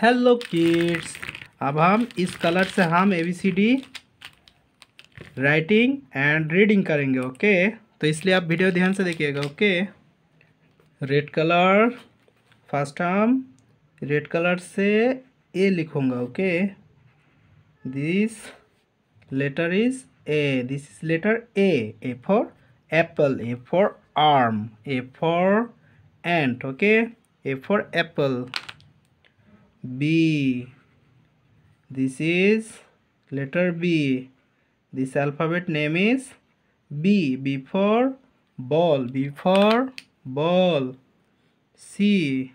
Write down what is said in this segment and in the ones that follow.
Hello kids. अब हम इस कलर से हम ABCD राइटिंग एंड रीडिंग करेंगे। ओके, तो इसलिए आप वीडियो ध्यान से देखिएगा। ओके, रेड कलर फर्स्ट हम रेड कलर से ए लिखूंगा। Okay, this letter is A, this is letter A for apple, A for arm, A for ant. Okay, A for apple. B, this is letter B. This alphabet name is B. B for ball, B for ball. C,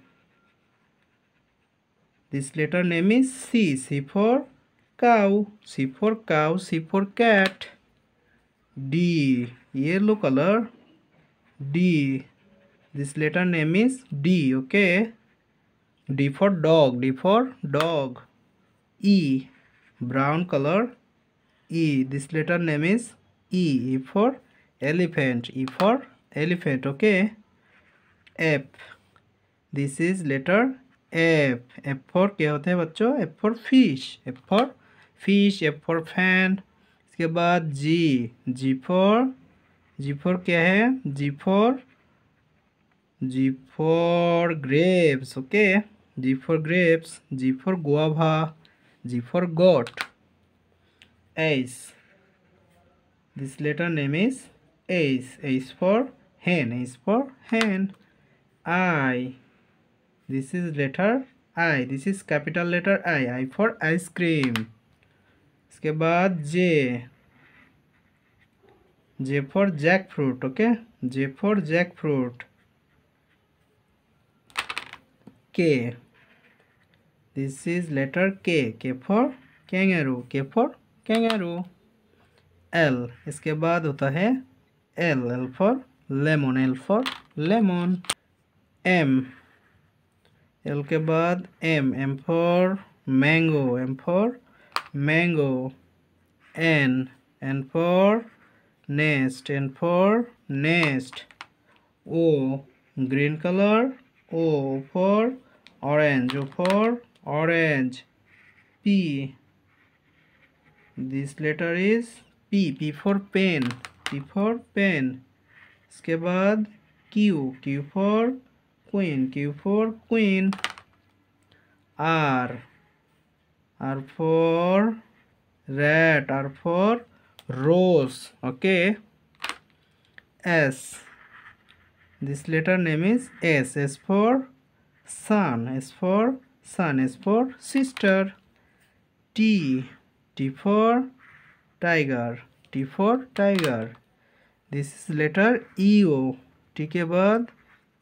this letter name is C. C for cow, C for cow, C for cat. D, yellow color. D, this letter name is D. Okay, D for dog, D for dog. E, brown color. E, this letter name is E. E for elephant, E for elephant. Okay, F, this is letter F. F for क्या होता है बच्चों? F for fish, F for fish, F for fan. इसके बाद G, G for क्या है? G for grapes. Okay, G for grapes. G for guava, G for goat. H, this letter name is H. H for hen, H for hen. I, this is letter I. This is capital letter I. I for ice cream. इसके बाद J, J for jackfruit. Okay, J for jackfruit. K, this is letter K. K for kangaroo, K for kangaroo. L, इसके बाद होता है L. L for lemon, L for lemon. M, L के बाद M. M for mango, M for mango. N, N for nest, N for nest. O, green color. O for orange, O for orange. P, this letter is P. P for pen, P for pen. इसके बाद Q. Q for queen, Q for queen. R. R for rat, R for rose. Okay, S, this letter name is S. S for sun, S for sun, S for sister. T. T for tiger, T for tiger. This is letter U. T के बाद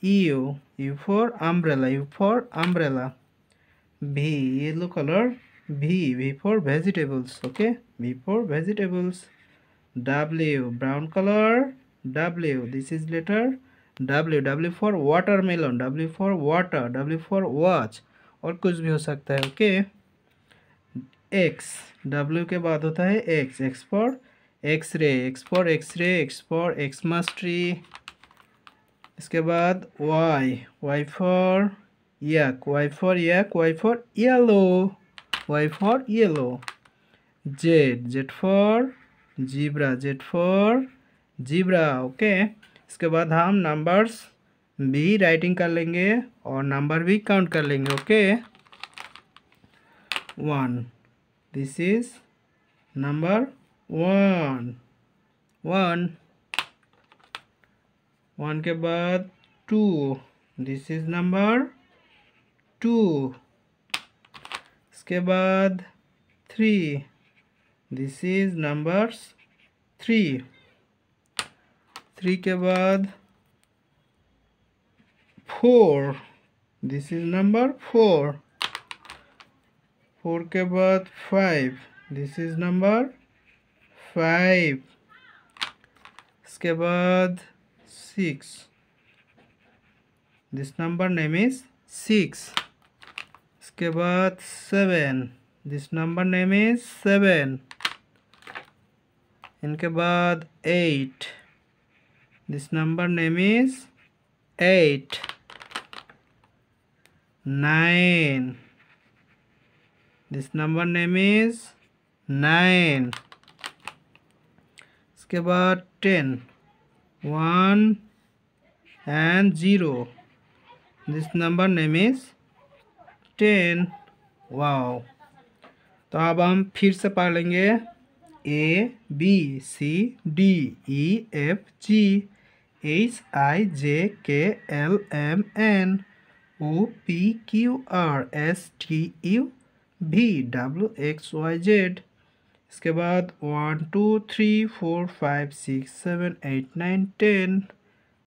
U. U for umbrella, U for umbrella. V, yellow color. V. V for vegetables. Okay, V for vegetables. W, brown color. W, this is letter W. W for watermelon, W for water, W for watch, और कुछ भी हो सकता है. Okay, X, W के बाद होता है X. X for X-ray, X for X-ray, X for Xmas tree. इसके बाद Y. Y for yak, Y for yak, Y for yellow, Y for yellow. Z. Z for zebra, Z for zebra. Okay, इसके बाद हम numbers भी writing कर लेंगे और number भी काउंट कर लेंगे. Okay, 1, this is number 1. 1 के बाद 2, दिस इज नंबर 2. इसके बाद 3, दिस इज नंबर 3. 3 के बाद 4, दिस इज नंबर 4. 4 के बाद 5, दिस इज नंबर 5. इसके बाद 6, दिस नंबर नेम इज 6. इसके बाद 7, दिस नंबर नेम इज 7. इनके बाद 8, this number name is 8. 9, this number name is 9। इसके बाद 10, 1 and 0, this number name is 10। Wow. तो अब हम फिर से पढ़ लेंगे ABCDEFGHIJKLMNOPQRSTUVWXYZ। इसके बाद 1 2 3 4 5 6 7 8 9 10।